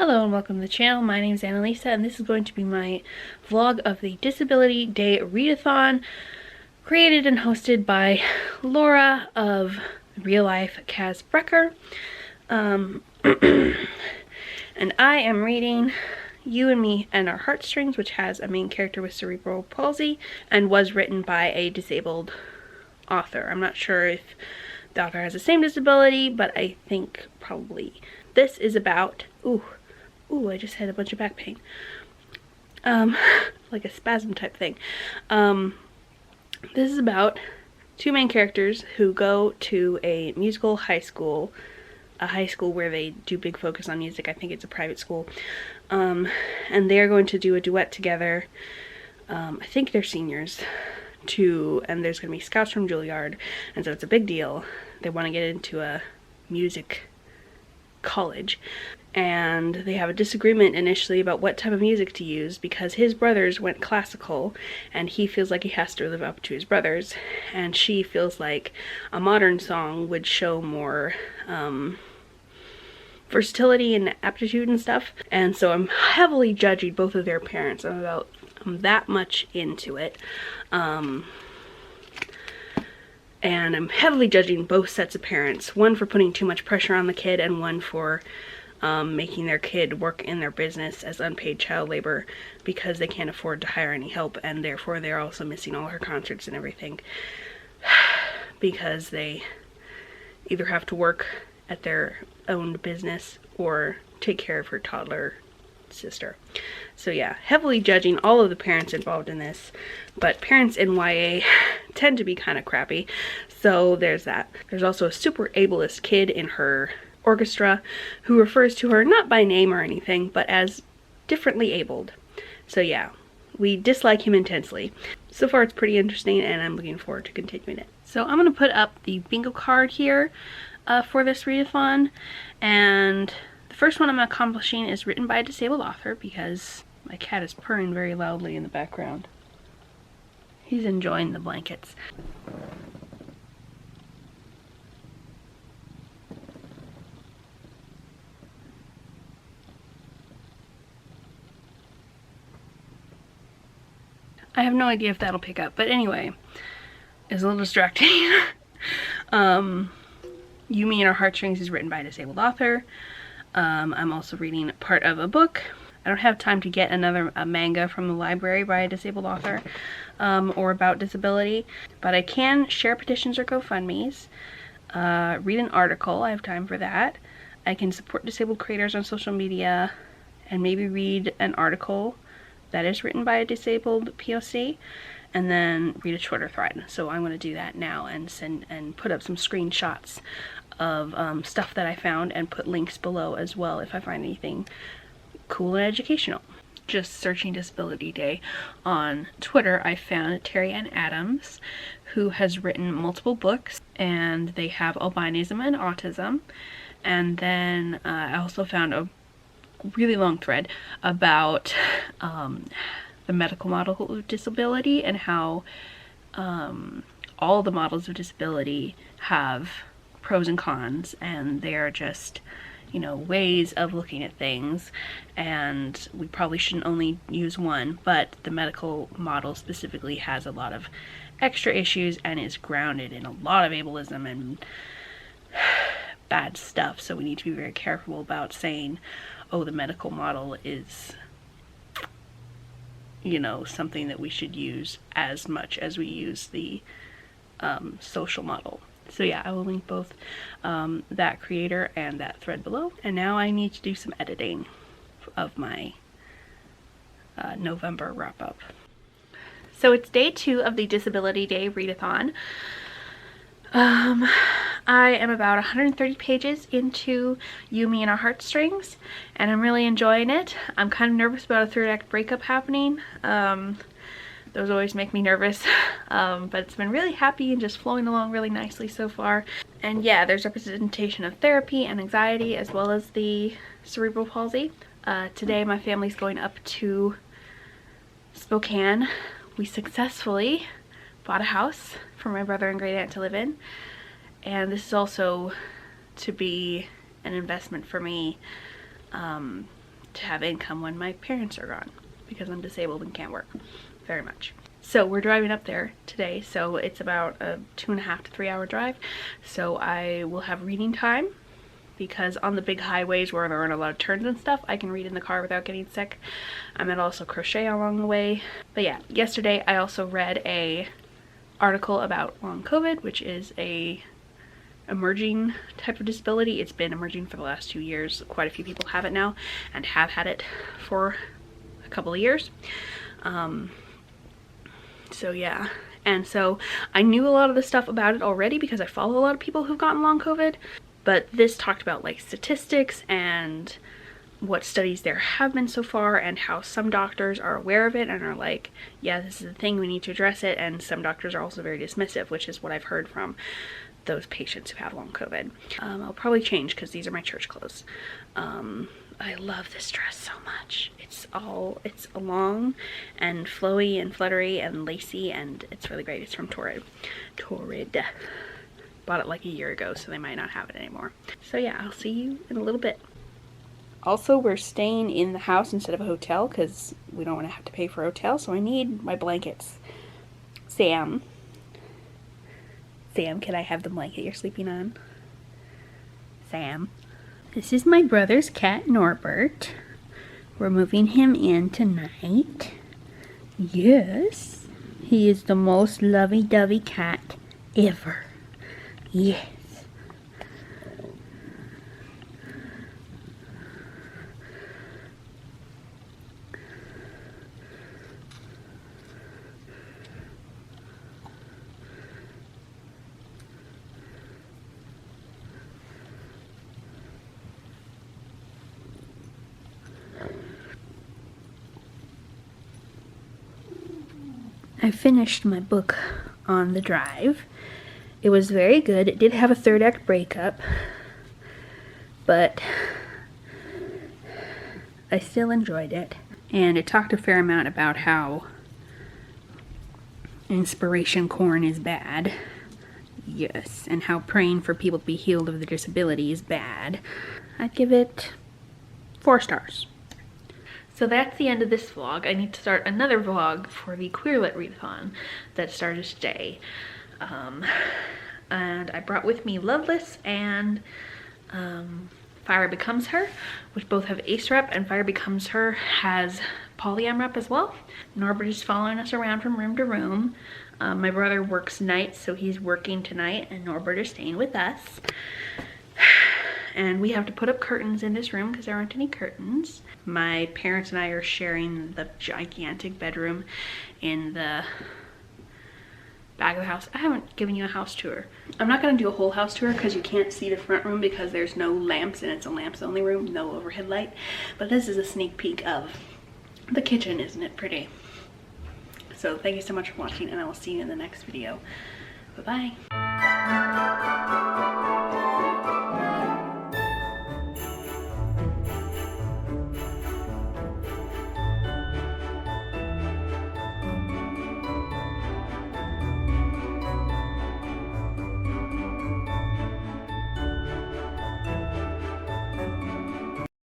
Hello and welcome to the channel. My name is Annalisa and this is going to be my vlog of the Disability Day Readathon, created and hosted by Laura of Real Life Kaz Brecker. And I am reading You and Me and Our Heartstrings, which has a main character with cerebral palsy and was written by a disabled author. I'm not sure if the author has the same disability, but I think probably. This is about, I just had a bunch of back pain. Like a spasm type thing. This is about two main characters who go to a musical high school, a high school where they do big focus on music. I think it's a private school. And they're going to do a duet together. I think they're seniors. And there's going to be scouts from Juilliard, and so it's a big deal. They want to get into a music college, and they have a disagreement initially about what type of music to use because his brothers went classical and he feels like he has to live up to his brothers, and she feels like a modern song would show more versatility and aptitude and stuff. And so I'm heavily judging both of their parents. I'm that much into it. And I'm heavily judging both sets of parents, one for putting too much pressure on the kid and one for making their kid work in their business as unpaid child labor because they can't afford to hire any help, and therefore they're also missing all her concerts and everything because they either have to work at their own business or take care of her toddler sister. So yeah, heavily judging all of the parents involved in this, but parents in YA tend to be kind of crappy, so there's that. There's also a super ableist kid in her orchestra who refers to her not by name or anything, but as differently abled. So yeah, we dislike him intensely. So far it's pretty interesting and I'm looking forward to continuing it. So I'm going to put up the bingo card here for this readathon, and the first one I'm accomplishing is written by a disabled author because my cat is purring very loudly in the background. He's enjoying the blankets. I have no idea if that'll pick up, but anyway, it's a little distracting. You, Me, and Our Heartstrings is written by a disabled author. I'm also reading part of a book. I don't have time to get a manga from the library by a disabled author or about disability, but I can share petitions or GoFundMes, read an article, I have time for that. I can support disabled creators on social media and maybe read an article that is written by a disabled POC, and then read a shorter thread. So I'm going to do that now and put up some screenshots of stuff that I found and put links below as well if I find anything cool and educational. Just searching Disability Day on Twitter, I found Terry Ann Adams, who has written multiple books, and they have albinism and autism. And then I also found a really long thread about the medical model of disability and how all the models of disability have pros and cons, and they are just, you know, ways of looking at things, and we probably shouldn't only use one, but the medical model specifically has a lot of extra issues and is grounded in a lot of ableism and bad stuff, so we need to be very careful about saying, oh, the medical model is, you know, something that we should use as much as we use the social model. So yeah, I will link both that creator and that thread below. And now I need to do some editing of my November wrap up. So it's day 2 of the Disability Day Readathon. I am about 130 pages into You, Me, and Our Heartstrings, and I'm really enjoying it. I'm kind of nervous about a third act breakup happening. Those always make me nervous, but it's been really happy and just flowing along really nicely so far. And yeah, there's representation of therapy and anxiety as well as the cerebral palsy. Today my family's going up to Spokane. We successfully bought a house for my brother and great aunt to live in, and this is also to be an investment for me to have income when my parents are gone, because I'm disabled and can't work very much. So we're driving up there today, so it's about a 2.5 to 3 hour drive. So I will have reading time, because on the big highways where there aren't a lot of turns and stuff, I can read in the car without getting sick. I might also crochet along the way. But yeah, yesterday I also read a article about long COVID, which is a emerging type of disability. It's been emerging for the last 2 years. Quite a few people have it now and have had it for a couple of years. So yeah, and so I knew a lot of the stuff about it already because I follow a lot of people who've gotten long COVID, but this talked about like statistics and what studies there have been so far, and how some doctors are aware of it and are like, yeah, this is a thing, we need to address it, and some doctors are also very dismissive, which is what I've heard from those patients who have long COVID. I'll probably change because these are my church clothes. I love this dress so much. It's long and flowy and fluttery and lacy, and it's really great. It's from Torrid. Bought it like a year ago, so they might not have it anymore. So yeah, I'll see you in a little bit. Also, we're staying in the house instead of a hotel because we don't want to have to pay for a hotel, so I need my blankets. Sam, can I have the blanket you're sleeping on? Sam. This is my brother's cat, Norbert. We're moving him in tonight. Yes. He is the most lovey-dovey cat ever. Yes. I finished my book on the drive. It was very good. It did have a third act breakup, but I still enjoyed it. And it talked a fair amount about how inspiration corn is bad. Yes, and how praying for people to be healed of their disability is bad. I'd give it 4 stars. So that's the end of this vlog. I need to start another vlog for the Queerlit Readathon that started today. And I brought with me Loveless and Fire Becomes Her, which both have Ace Rep, and Fire Becomes Her has Polyam Rep as well. Norbert is following us around from room to room. My brother works nights, so he's working tonight, and Norbert is staying with us. And we have to put up curtains in this room because there aren't any curtains. My parents and I are sharing the gigantic bedroom in the back of the house. I haven't given you a house tour. I'm not going to do a whole house tour because you can't see the front room because there's no lamps and it's a lamps only room, no overhead light. But this is a sneak peek of the kitchen. Isn't it pretty? So thank you so much for watching, and I will see you in the next video. Bye-bye.